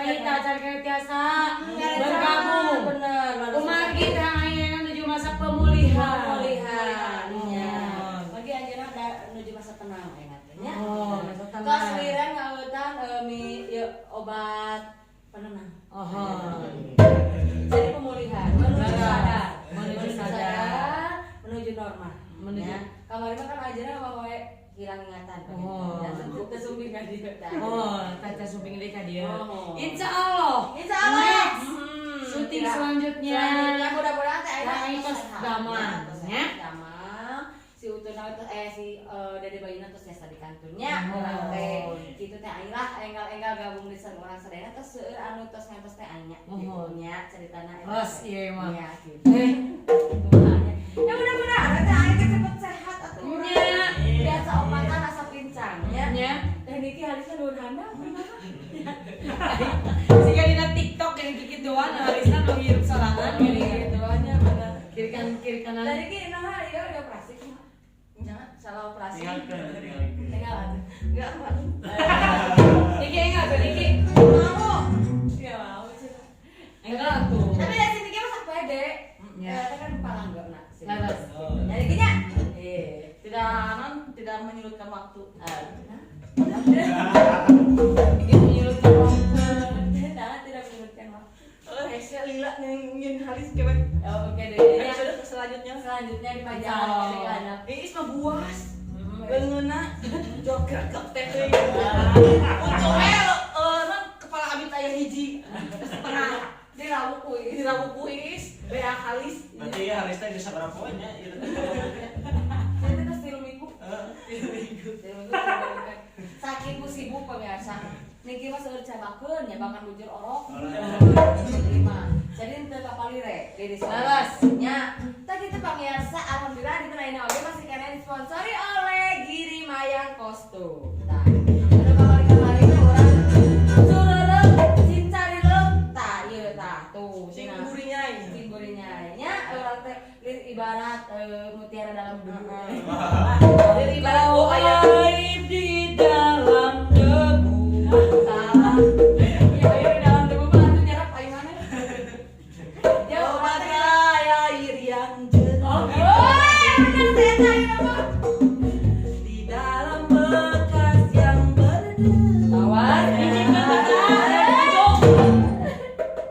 kita cari tiasa bergabung. Bener. Kumaha kita ayeuna menuju masa pemulihan. Bagi anjeunna menuju masa tenang nya. Oh, masa tenang. Tos liran ngaweutan obat penenang. Jadi pemulihan menuju sadar, menuju normal. Ya. Kamari mah kan ajeuna mah we hilang ingatan. Dan tentu sumping ka dieu. Tata sumping deui ka dieu. Insya Allah. Next. Syuting selanjutnya mudah-mudahan teh aya tos damang nya. Si Utuna si Dede Bayuna terus biasa di kantornya urang teh kitu teh ayelah enggal-enggal gabung di urang sadayana terus seueur anu tos ngantos teh anya gitu nya caritana eta. Ieu mah. Ya gitu. Ya mudah-mudahan teh aya cepet sehat atuh. Nya. Biasa obatan asa pincang nya. Teh niki halisna nuhun handap. Siga dina TikTok yang kikituan halisna nu hirup sorangan Gitu nya bener. kiri kanan. Dari ki nah ieu udah operasi. Jangan salah operasi. Tinggal. Enggak apa. Niki enggak tuh Niki. Mau. Ya mau sih. Enggak tuh. Tapi dari sini kita masak pede. Ya. Kita kan palangga nak. Laras. Jadi gini. Tidak menyulitkan waktu. Niki menyulutkan waktu. Tidak menyebutkan waktu. Saya lila ngin halis kewek. Oke deh. Ya sudah selanjutnya di pajangan dari anak. Ini mah buas. Beungeuna joget teh teh. Untuk kepala abit aya hiji setengah. Dirawu kuis, bea halis. Nanti ya Halista bisa berapa poinnya? Saya terus di minggu. Sakit sibuk pemirsa. Niki mah seueur cabakeun nya bahkan bujur orok. Jadi teu kapalire di Laras. nya. Tadi teh pemirsa alhamdulillah di Teraina oge masih kena disponsori oleh Giri Mayang Kostum. Tah. Anu kamari-kamari teh urang sureureuh cincarileuh tah ieu tah tuh cenah. Cinggurinya nya urang teh ibarat mutiara dalam debu. Ibarat Air di dalam debu. Ya air di dalam debu mah atuh nyerap aing mana? Ya Bagai air yang jernih bener saya mah. di dalam bekas yang berdebu. Awas, ini bekas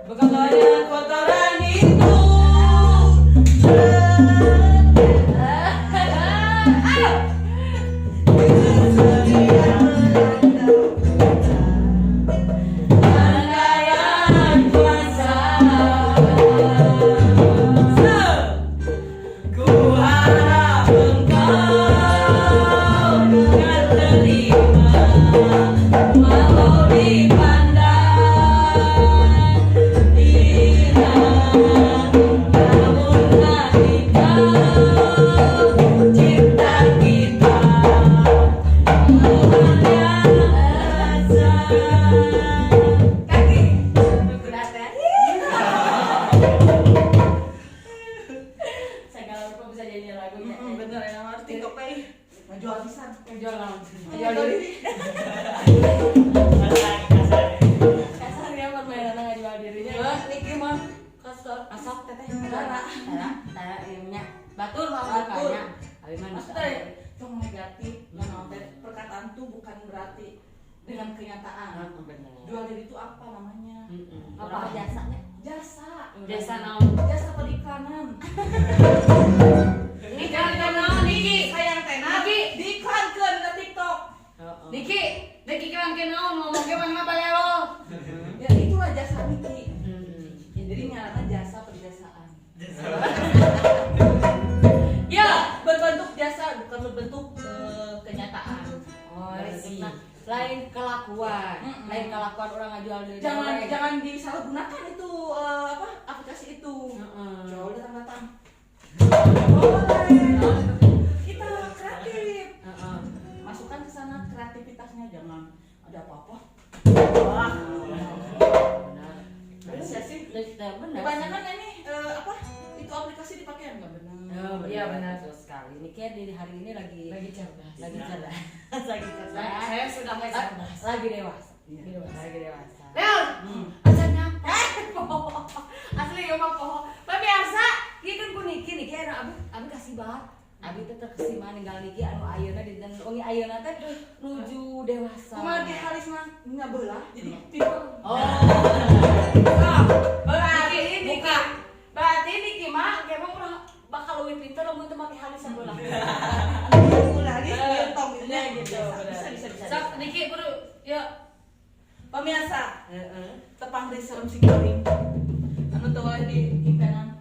banyak kotoran itu. Andaian kuasa, ku harap engkau dengan terima walau dipandang hina, namun hati kau cinta kita hanya rasa. Kaki udah teh. Segala rupa bisa jadi lagunya. Bener ya nama TikTok teh ngajual pisan. Jual lawan. Jual diri. Kasar ya permainan ngajual dirinya. Niki mah kasar. Asok teteh. Dara. Tara ilmunya. Batur mah Batur. mukanya. Abi mah Maksudnya yang negatif, perkataan itu bukan berarti dengan kenyataan. bener. Jual diri itu apa namanya? Apa jasanya? Jasa. Jasa naon? Jasa perikanan. Ini jangan naon Niki. Sayang teh Niki. diiklankeun ke TikTok. Niki, deki kelang ke naon ngomong ke mana balelo. Ya itulah jasa Niki. Ya, jadi ngaranna jasa perjasaan. Ya, Berbentuk jasa bukan berbentuk kenyataan. oh sih. Lain kelakuan, lain kelakuan orang ngajual diri. Jangan disalahgunakan itu aplikasi itu. Jauh datang. Kita kreatif. Masukkan ke sana kreativitasnya, jangan ada apa-apa. Wah. Benar sih. Benar. Kebanyakan ini itu aplikasi dipakai nggak benar. Iya benar. Betul sekali. Ini kayak di hari ini lagi cerdas. lagi cerdas. Lagi cerdas. Saya sudah mulai cerdas. Lagi dewasa. Iya. Lagi dewasa. Leon, acaranya apa? Asli ya mah poho. Pemirsa, ieu kan ku Niki anu abi kasih banget. Abi teh terkesima ninggal Niki anu ayeuna dinten wengi ayeuna teh nuju dewasa. Kumaha ge halis mah ngabelah jadi tipe. Oh. Berarti Niki. Berarti Niki mah emang urang bakal leuwih pinter lamun teu make halis sabelah. Ulah ge tong gitu. bisa. Sok, Niki kudu yuk. Pemirsa, tepang di serem si Karim. Anu teu oleh di impenan.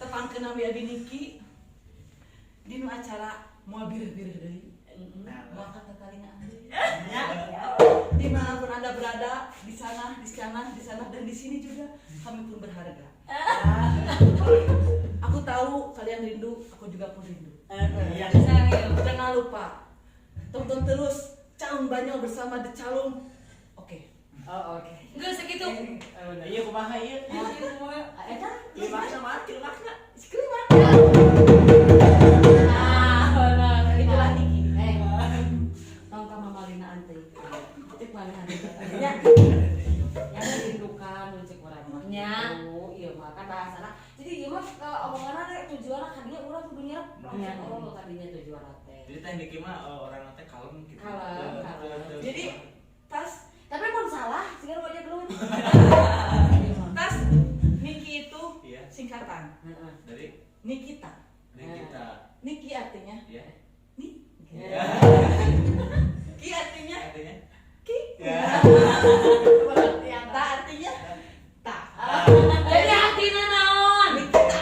Tepang ke Nabi Abi Niki. Dinu acara moal bireuh-bireuh deui. Moal katakalina. Dimanapun Anda berada, di sana, dan di sini juga kami pun berharga. Aku tahu kalian rindu, aku juga pun rindu. Jangan lupa tonton terus Calung Banyol bersama The Calung. Oke. Oh, oke. Enggak segitu. Iya kumaha ieu? Eta Klimaksna mah, klimaksna. benar. Itulah Niki. Tong ka Mama Lina antei. Cek mana ya. Yang dirindukan cek urang mah. Nya. Oh, iya mah kan bahasana. Jadi ieu mah omonganna rek tujuanna kadinya urang kudu nyerep. Oh, kadinya tujuanna teh. Jadi teh Niki mah orang teh kalem gitu. Kalem. Jadi tas Tapi pun salah, sekarang wajah keluar. tas Niki itu Iya. singkatan Dari Nikita. kita. Niki artinya Iya. Ni. Iya. Ki artinya Artinya? ki. Ya. Yang Ta artinya ta. Jadi artinya naon? Nikita.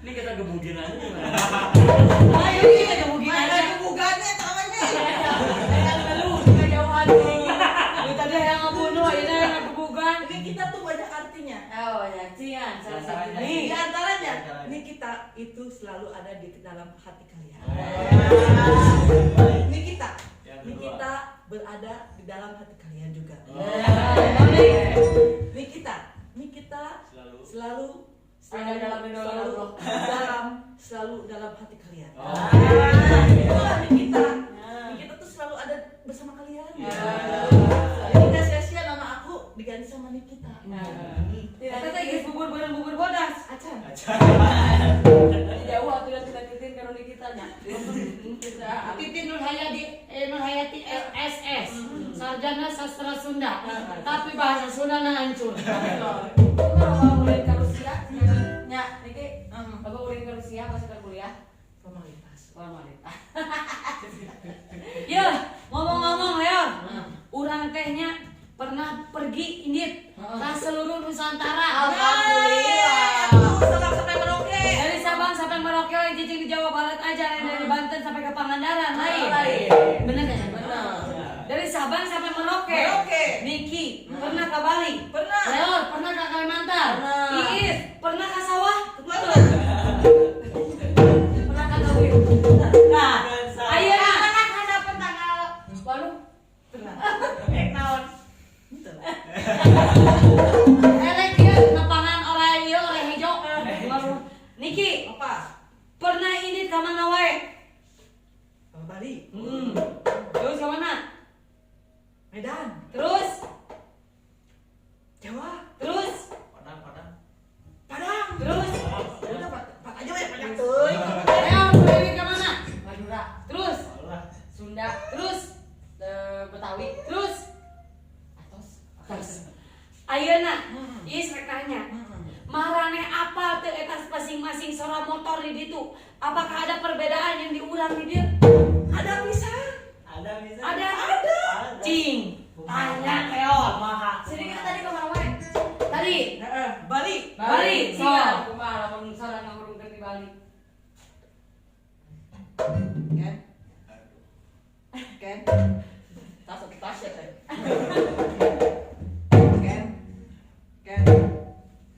Ini kita gebugin aja gimana? Ayo kita gebugin aja. Kebugannya tangannya. Lu kejauhan nih. Lu tadi yang ngebunuh, ini yang ngegebugan. Nikita tuh banyak artinya. Oh ya, cian salah satu Salah Di nih. antaranya Nikita itu selalu ada di dalam hati kalian. Nikita. Yang kedua. Nikita berada di dalam hati kalian juga. Nikita selalu dalam hati kalian. Itulah Nikita. Nikita tuh selalu ada bersama kalian. Jadi nggak sia-sia nama aku diganti sama Nikita. Kita teh geus bubur bodas. Acan. Jauh atuh kita titin karo Nikita nya. Titin Nurhayati SS, sarjana sastra Sunda, tapi bahasa Sundana hancur. Kalau ulin ka Rusia, nya Niki, bapak ulin ka Rusia pas ka kuliah, Formalitas. formalitas. Ya, ngomong-ngomong Leon, urang tehnya pernah pergi indit ke seluruh Nusantara. Setelah sampai Merauke. Dari Sabang sampai Merauke, cicing di Jawa Barat aja, dari Banten sampai ke Pangandaran, lain. Bener kan? Dari Sabang sampai Merauke. Niki pernah ke Bali. Pernah. Leon pernah ke Kalimantan. Pernah. Iis pernah ke sawah. Pernah ka Gawin? Nah, ayeuna Pernah ka dapet tanggal waduh, naon? elek ieu nepangan orang ieu orang hijau. Niki Apa? pernah indit ka mana wae? Bali. Terus ke mana? Medan. Terus Jawa. terus Padang. terus Udah Pak aja we banyak tuh. Leon pernah indit ke mana? Madura, Terus Sunda, terus Betawi, terus Atos. ayeuna ieu rek nanya. Marane apa teu eta masing-masing sora motor di ditu? Apakah ada perbedaan yang diurang di dieu? Ada pisang. Ada. Cing. Tanya Leon. Sedikit tadi ke mana wae? Tadi Bali. Bali. Siapa? Kumaha lamun sareng ngurungkeun di Bali? Ken. Tas ya teh.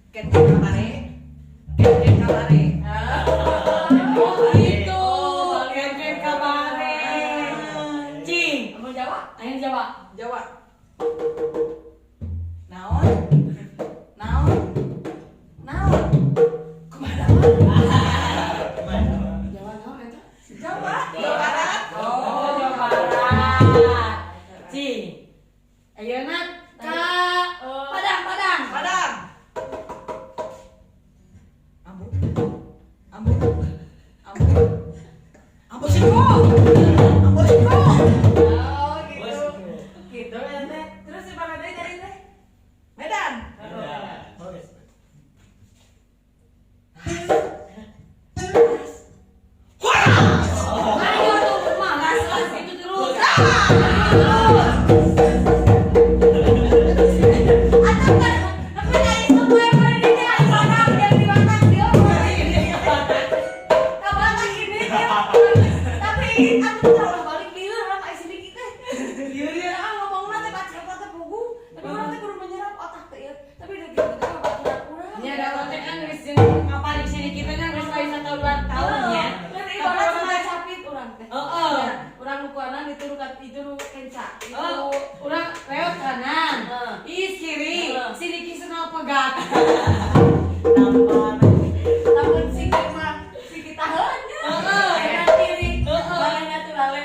Ken kabare. Ken kabare. Oh gitu. Ken kabare. Cing. Kamu Jawa? Ayo Jawa. Jawa. Naon? Kumaha? Jawa naon eta? Jawa. Jawa Barat. Oh, Jawa Barat. Apoliko. Oh gitu. Bos. Gitu ya teh. Terus di mana deui tadi teh? Medan. Ayo tuh, malas itu terus. Atau kan tapi dari semua yang ada di sini orang yang dimakan dia. Kabar ini dia. Tapi aku terlalu balik liur orang kayak sini kita. Iya ngomongna teh baca teh pugu. Tapi orang teh kudu menyerap otak teh ya. Tapi udah gitu teh baca kurang. Nya da konten kan geus apa di sini kita nya geus lain 1 tahun 2 tahun ya. Kan ibarat sama capit orang teh. Heeh. Orang lukuanan itu kenca. Oh, urang lewat kanan. Is kiri. Sini kisah pegat. Lamun sikit mah sikit tahannya. Kanan kiri. Balanya tuh lale.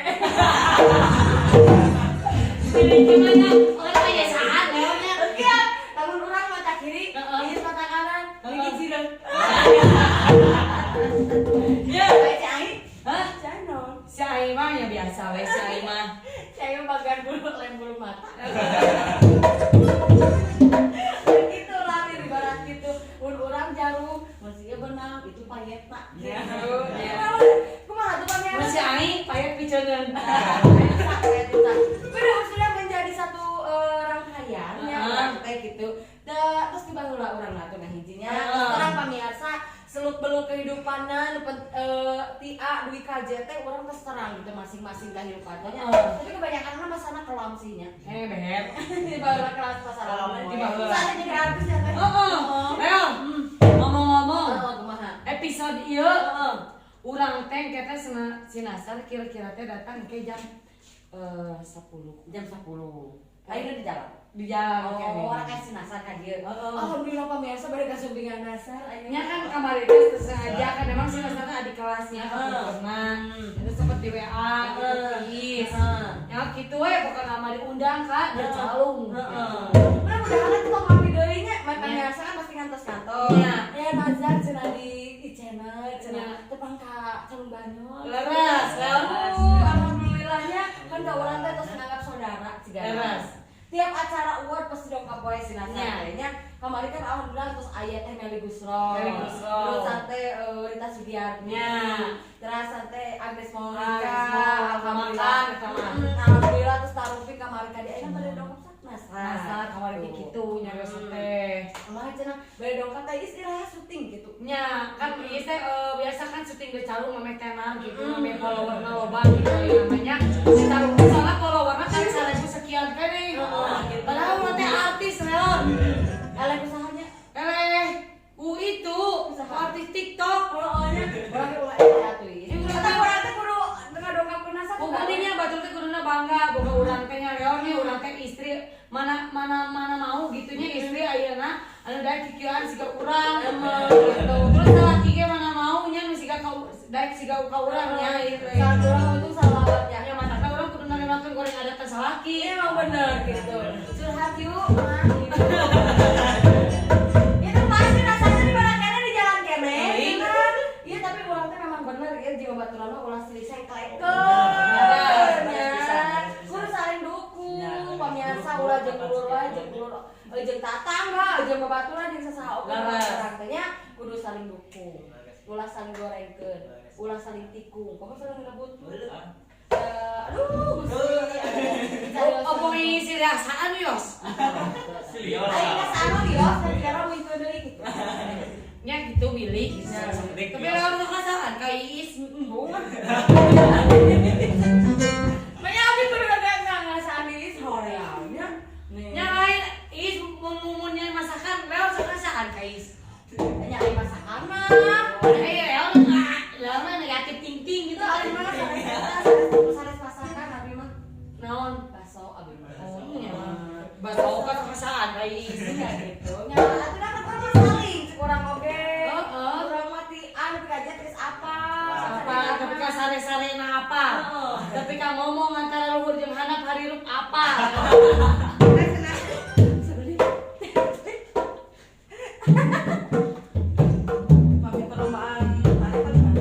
Sini gimana? Orang kayak saat lewatnya. Iya, lamun urang mata kiri, ini mata kanan, gigi jireng. Ya. Bae cai. Hah? Canon. Si Ai mah ya biasa we si Ai mah. Cai bagian bulu lem bulu mata. Gitu lah di barat gitu. Urang jarum, masih benang itu payetna. Ya. Kumaha tuh pamer? Masih Ai payet piceungeun. Udah sudah menjadi satu rangkaian yang kayak gitu. Terus dibangunlah orang lah tuh nah hijinya. Sekarang pamirsa seluk beluk kehidupannya tia duit KJT orang terserang gitu masing-masing kehidupannya. Tapi kebanyakan mah masana kelam sihnya. Beb. Di bawah kelas pasaran. Di bawah. Saat jadi artis ya teh. Leo. Ngomong-ngomong. Kumaha? Episode ieu urang teh kita sinasar kira-kira teh datang ke jam 10. Jam 10. Ayeuna di jalan. Di jalan Oh, orang kasih nasar ka dieu. Alhamdulillah pamirsa bade kasumpingan nasar nya kan kamari teh sengaja kan memang si Nasar adik kelasnya pernah itu sempat di WA gitu ya gitu we pokoknya nama diundang kak dia calung mudah-mudahan kita ngopi deui nya pamirsa kan pasti ngantos-ngantos Iya. ya nazar cenah di channel cenah tepang ka calung banyak leres alhamdulillahnya kan da urang teh tos nganggap saudara cigana leres tiap acara award pasti dong kapoe si Nasar kayaknya kemarin kan alhamdulillah terus ayat teh Meli Gusro terus sante Rita Sugiarti terus sante Agnes Monica alhamdulillah alhamdulillah terus Tarufi kemarin kadi ayeuna bade dongkap Nasar kemarin gitu nyari teh kemarin cenah bade dongkap teh istilah syuting gitu nya kan ieu teh biasa kan syuting di calung mame tenan gitu mame followerna loba gitu namanya si calung salah followerna kan 1000 sekian teh nih padahal urang teh artis reon eleh usahanya ku itu artis TikTok nya urang teh ulah eta atuh ieu urang teh kudu ngadongkapkeun Nasar pokoknya batur teh kuduna bangga boga urang teh nya reon nih urang teh istri mana mau gitunya istri ayeuna anu daek kikieuan siga urang gitu terus salaki ge mana mau nya nu siga daek siga ka urang nya ieu urang untung salawat ya nya mata urang kudu narimakeun goreng adat teh salaki emang bener gitu curhat yuk mah gitu itu pasti rasanya di mana kene di jalan kene kan iya tapi urang teh memang bener ya jiwa baturan mah ulah silih sengklekeun nya kudu saling dukung pamirsa ulah jeung ulur wae jeung tatangga jeung babaturan jeung sasaha oge urang teh nya kudu saling dukung ulah saling gorengkeun ulah saling tikung komo saling ngebut aduh Gusti opo ngisi rasaan yos ayo kasano dios dan kira mau itu deui gitu nya gitu Willy tapi lawan kasaan ka Iis embung Maya abi kudu dagang ngasaan Iis horealnya nya lain Iis mumunnya masakan lawan kasaan ka Iis nya ai masakan mah lawan negatif thinking gitu ai mah sanes masakan abi mah naon baso abi mah baso ka kasaan ka Iis gitu nya atuh kan urang saling kurang oge urang mah ti anu kaja terus apa tapi ka sare-sarena apa tapi ka ngomong antara luhur jeung handap harirup apa Mami perlombaan tarian.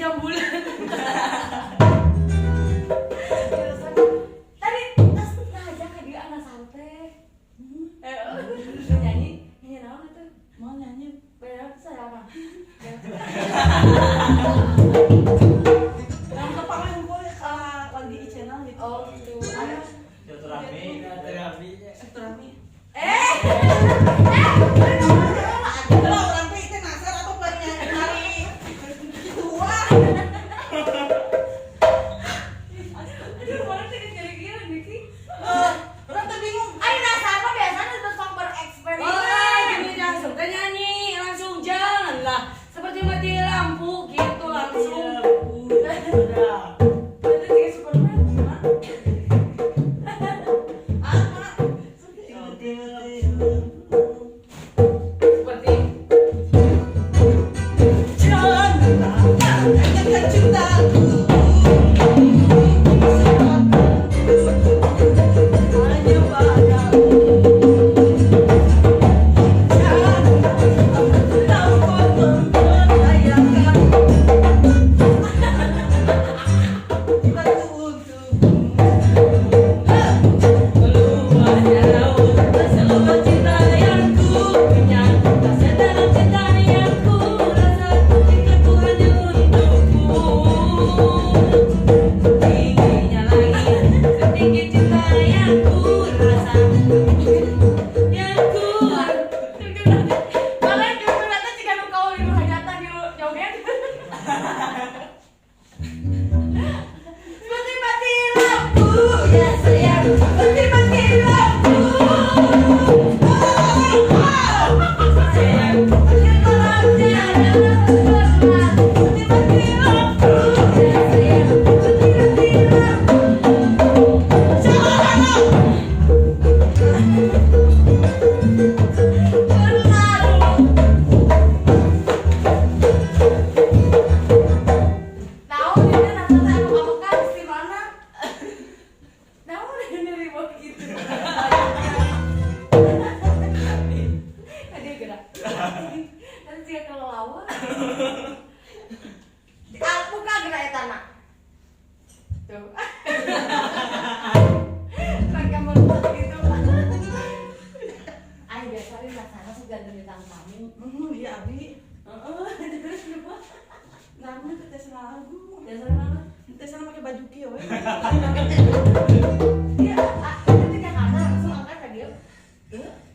jam bulan. Tadi tas aja ke dia anak santai. Nyanyi naon itu? Mau nyanyi. Benar saya apa? Yang kepangan gue lagi di channel gitu. Oh gitu. Ada. Silaturahmi. Silaturahmi. Ada. Orang teh itu nasar apa banyak hari gitu wah. Aduh, mana sih kira-kira Niki? Orang teh bingung. Ayo nasar mah biasanya itu sok bereksperimen. Oh, gini langsung teh nyanyi, langsung jalan lah. Seperti mati lampu gitu langsung. Udah. Itu juga Superman. Seperti Iya abi. Namanya teh tes lagu. Tes sana pakai baju kieu we. Iya, itu tiga kata langsung angkat ke dia.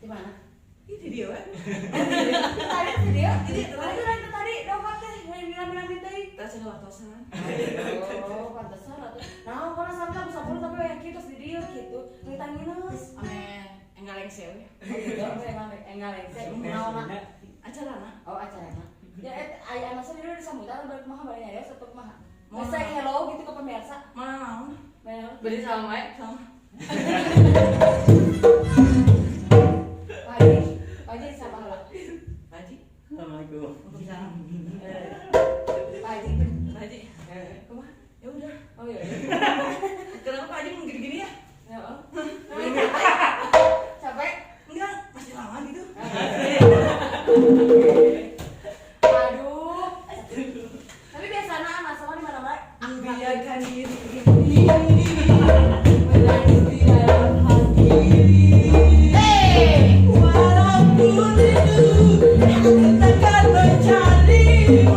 Di mana? Ini dia we. Tadi si dia. Tadi dompet teh yang bilang teh. Tes latosan. Oh, pantesan atuh. Nah, kalau sampai aku sapuluh tapi yang kitu di dia gitu. Ngitang minus. Ame engaleng sewe. Enggak lengse. Naon Acarana. Oh, acarana. Ya, aya masa dia udah sambutan balik mah balik ya satu mah. Masa hello gitu ke pemirsa. Mana naon? Bener. beri salam wae. Sama. Pagi siapa lah? Haji. Assalamualaikum. Pagi. Haji. Kumaha? Ya udah. Oh iya. Kenapa Pak Haji gini-gini ya? Ya. Capek? Enggak, masih lama gitu. Aduh. Tapi biasanya masalah di mana-mana. Biarkan diri Berani di dalam hati. walaupun itu aku takkan mencarimu.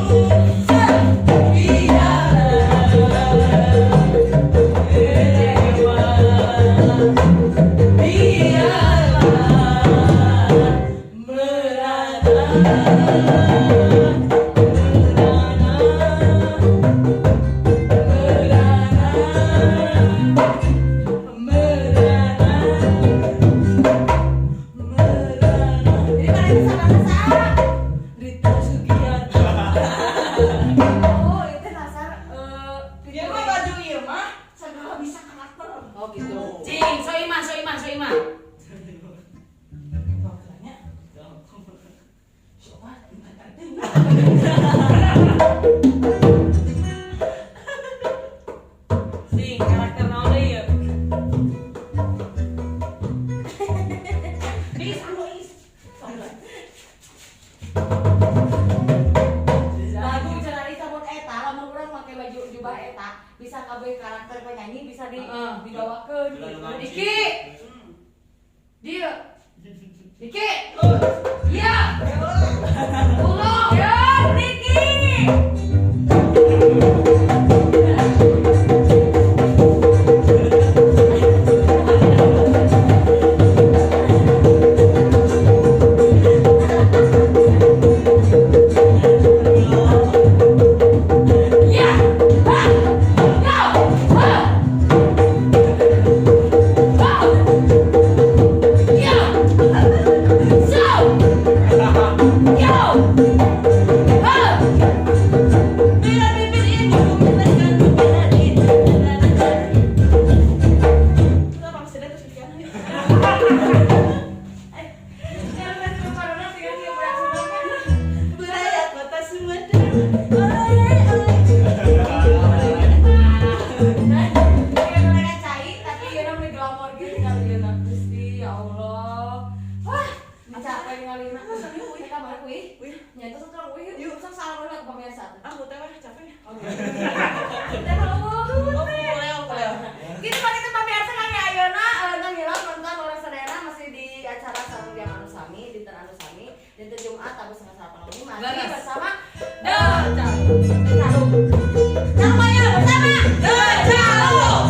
Rita Sugiarto. Oh, itu dasar Ya mah baju ieu mah segala bisa karakter. Oh gitu. Cing, soimah. Makanya sobat Cing, karakter naon deui ya? Lagu cenah disebut eta lamun urang bisa kabeh karakter penyanyi bisa Heeh. dibawakeun gitu. Diki. Dia. Diki. Iya. Ulo. Yo, Diki. Iya. Ha. Yo. Ha. Ha. Yo. So. Yo. Ha. Bila bibir ini memenangkan bila ini. Kita maksudnya terus sekian. Yang masih mempadona dengan dia berat Budaya kota Sumedang. Oleh. Kayak mereka cai, tapi dia namanya glamor gitu kali dia nak. Gusti, ya Allah. Wah, capek ngalina. Wih, kamar wih. Nyata seterang wih. Yuk, sang salam dulu ke pemirsa. Aku teh weh capek. Oke. Teh halo. Gitu Pak itu pemirsa kami ayeuna nangila nonton orang sadayana masih di acara Sarung Yang Anu Sami, dinten Anu Sami, dinten Jumat Tabu Setengah Salapan ini masih Ganas. bersama Calung. Namanya bersama Calung.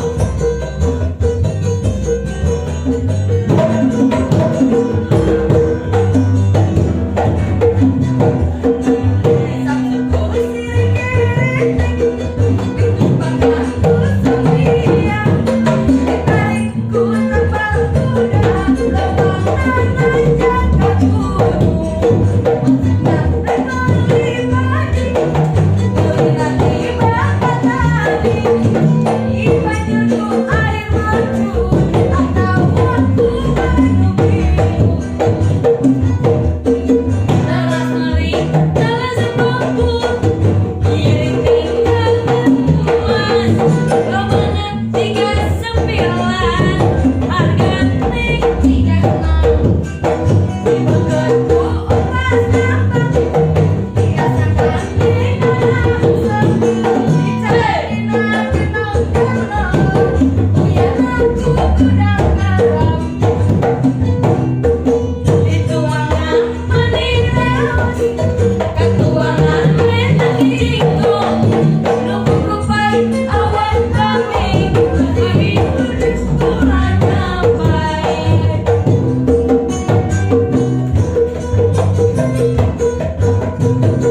Thank you.